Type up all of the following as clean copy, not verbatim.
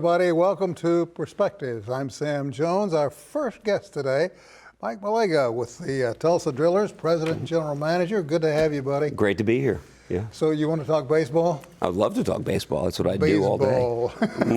everybody. Welcome to Perspectives. I'm Sam Jones. Our first guest today, Mike Melega with the Tulsa Drillers, President and General Manager. Good to have you, buddy. Great to be here. Yeah. So you want to talk baseball? I'd love to talk baseball. That's what I do all day. Baseball.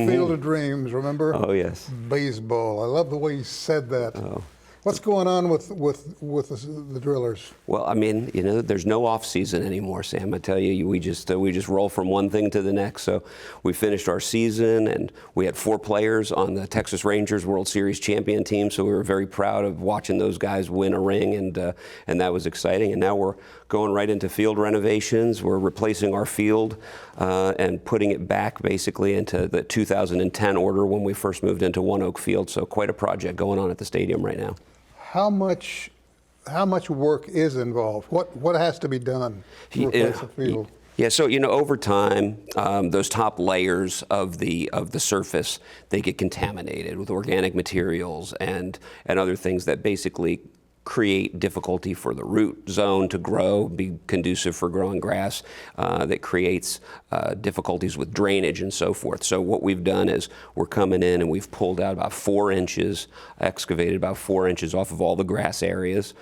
Field of Dreams, remember? Oh, yes. Baseball. I love the way you said that. Oh. What's going on with the Drillers? Well, I mean, you know, there's no off season anymore, Sam. I tell you, we just roll from one thing to the next. So we finished our season, and we had 4 players on the Texas Rangers World Series champion team. So we were very proud of watching those guys win a ring, and that was exciting. And now we're going right into field renovations. We're replacing our field and putting it back basically into the 2010 order when we first moved into ONEOK Field. So quite a project going on at the stadium right now. How much work is involved? What has to be done to replace the field? Yeah, so you know, over time, those top layers of the surface, they get contaminated with organic materials and other things that basically create difficulty for the root zone to grow, be conducive for growing grass, that creates difficulties with drainage and so forth. So what we've done is we're coming in and we've pulled out about 4 inches, excavated about 4 inches off of all the grass areas,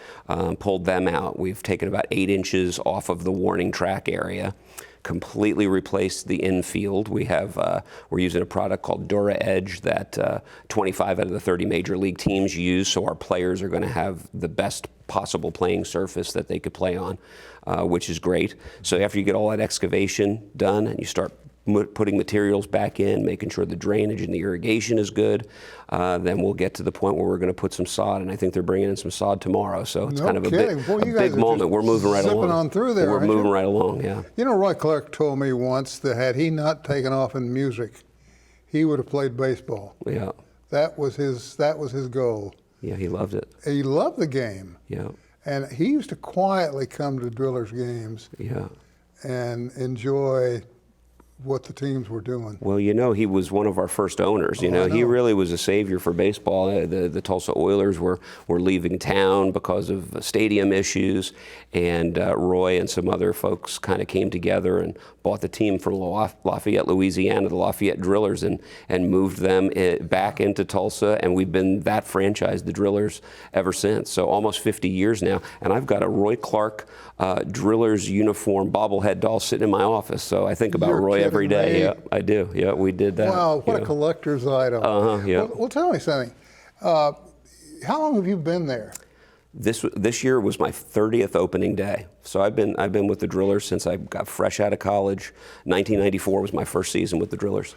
pulled them out. We've taken about 8 inches off of the warning track area, completely replaced the infield. We're using a product called Dura Edge that 25 out of the 30 major league teams use, so our players are going to have the best possible playing surface that they could play on, which is great. So after you get all that excavation done and you start putting materials back in, making sure the drainage and the irrigation is good, then we'll get to the point where we're going to put some sod, and I think they're bringing in some sod tomorrow. So it's kind of a big moment. We're moving right along. On through there, we're moving right along, yeah. You know, Roy Clark told me once that had he not taken off in music, he would have played baseball. Yeah. That was his goal. Yeah, he loved it. He loved the game. Yeah. And he used to quietly come to Drillers games. Yeah. And enjoy what the teams were doing. Well, you know, he was one of our first owners. You know, he really was a savior for baseball. The Tulsa Oilers were leaving town because of stadium issues, and Roy and some other folks kind of came together and bought the team from Lafayette, Louisiana, the Lafayette Drillers, and moved them back into Tulsa, and we've been that franchise, the Drillers, ever since. So almost 50 years now, and I've got a Roy Clark Drillers uniform bobblehead doll sitting in my office. So I think about Roy every day. Yeah, I do. Yeah, we did that. Wow, what a collector's item. Yeah. Well, tell me something. How long have you been there? This year was my 30th opening day. So I've been with the Drillers since I got fresh out of college. 1994 was my first season with the Drillers.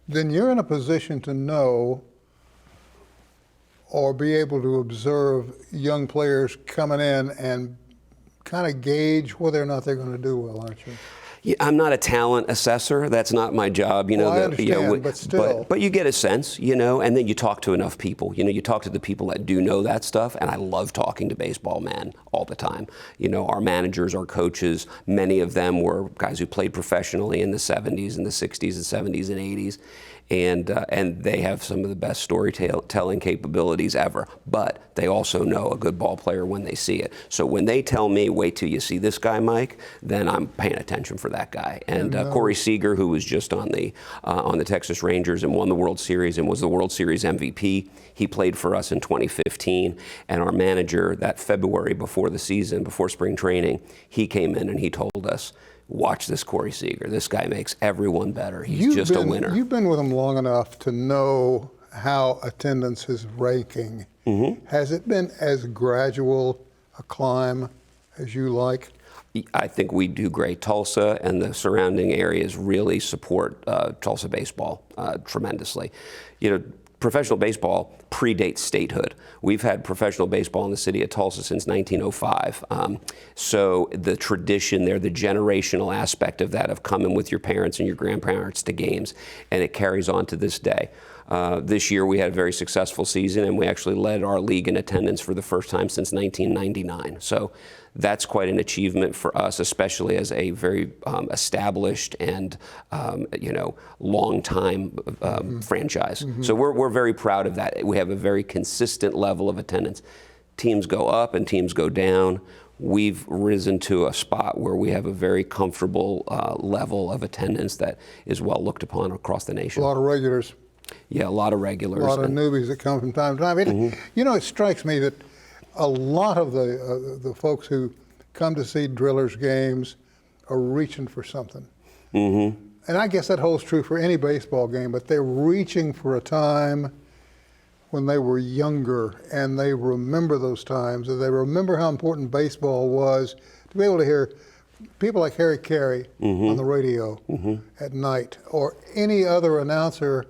Then you're in a position to know or be able to observe young players coming in and kind of gauge whether or not they're going to do well, aren't you? Yeah, I'm not a talent assessor. That's not my job. You know, I understand, but still. But you get a sense, you know, and then you talk to enough people. You know, you talk to the people that do know that stuff, and I love talking to baseball, man, all the time. You know, our managers, our coaches, many of them were guys who played professionally in the 70s and the 60s and 70s and 80s. And they have some of the best storytelling capabilities ever. But they also know a good ball player when they see it. So when they tell me, wait till you see this guy, Mike, then I'm paying attention for that guy. And Corey Seager, who was just on the Texas Rangers and won the World Series and was the World Series MVP, he played for us in 2015. And our manager, that February before the season, before spring training, he came in and he told us, watch this Corey Seager. This guy makes everyone better. He's just a winner. You've been with him long enough to know how attendance is ranking. Mm-hmm. Has it been as gradual a climb as you like? I think we do great. Tulsa and the surrounding areas really support Tulsa baseball tremendously. You know, professional baseball predates statehood. We've had professional baseball in the city of Tulsa since 1905. So the tradition there, the generational aspect of that, of coming with your parents and your grandparents to games, and it carries on to this day. This year we had a very successful season, and we actually led our league in attendance for the first time since 1999. So that's quite an achievement for us, especially as a very established and long-time franchise. Mm-hmm. So we're very proud of that. We have a very consistent level of attendance. Teams go up and teams go down. we've risen to a spot where we have a very comfortable level of attendance that is well looked upon across the nation. A lot of regulars. Yeah, a lot of regulars. A lot of newbies that come from time to time. You know, it strikes me that a lot of the folks who come to see Drillers games are reaching for something. And I guess that holds true for any baseball game, but they're reaching for a time when they were younger, and they remember those times, and they remember how important baseball was to be able to hear people like Harry Carey on the radio at night, or any other announcer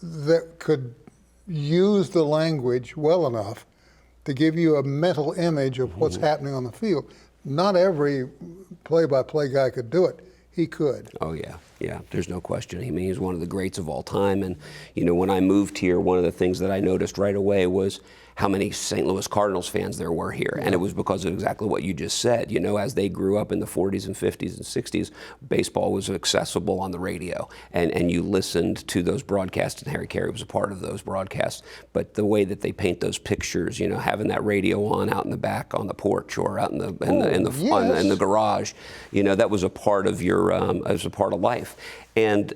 that could use the language well enough to give you a mental image of what's happening on the field. Not every play-by-play guy could do it. He could. Oh, yeah. Yeah, there's no question. I mean, he's one of the greats of all time. And, you know, when I moved here, one of the things that I noticed right away was how many St. Louis Cardinals fans there were here. And it was because of exactly what you just said. You know, as they grew up in the 40s and 50s and 60s, baseball was accessible on the radio. And you listened to those broadcasts, and Harry Carey was a part of those broadcasts. But the way that they paint those pictures, you know, having that radio on out in the back on the porch or out in the garage, you know, that was a part of your, as a part of life. And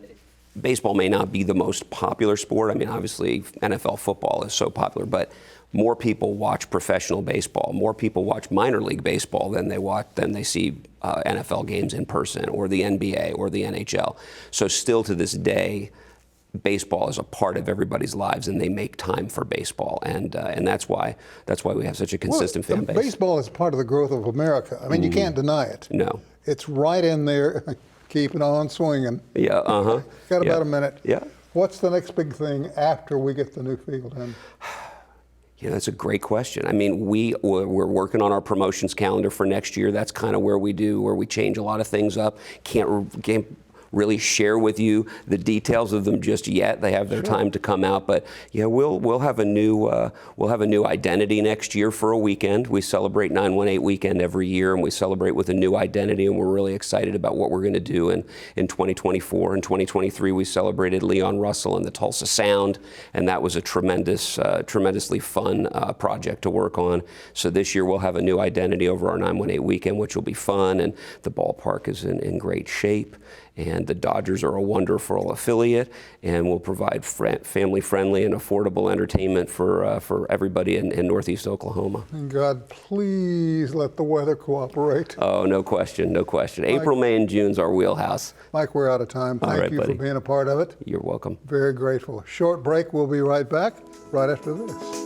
baseball may not be the most popular sport. I mean, obviously, NFL football is so popular, but more people watch professional baseball. More people watch minor league baseball than they see NFL games in person, or the NBA or the NHL. So still to this day, baseball is a part of everybody's lives, and they make time for baseball, and that's why we have such a consistent fan base. Baseball is part of the growth of America. I mean, you can't deny it. No, it's right in there. Keeping on swinging. Yeah. Got about a minute. Yeah. What's the next big thing after we get the new field in? Yeah, that's a great question. I mean, we're working on our promotions calendar for next year. That's kind of where we change a lot of things up. Can't really share with you the details of them just yet. They have their time to come out, but yeah, we'll have a new identity next year for a weekend. We celebrate 918 weekend every year, and we celebrate with a new identity, and we're really excited about what we're going to do in 2024. In 2023, we celebrated Leon Russell and the Tulsa Sound, and that was a tremendously fun project to work on. So this year we'll have a new identity over our 918 weekend, which will be fun, and the ballpark is in great shape. And the Dodgers are a wonderful affiliate, and will provide family-friendly and affordable entertainment for everybody in Northeast Oklahoma. And God, please let the weather cooperate. Oh, no question, no question. Mike, April, May, and June's our wheelhouse. Mike, we're out of time. Thank you for being a part of it. You're welcome. Very grateful. Short break. We'll be right back right after this.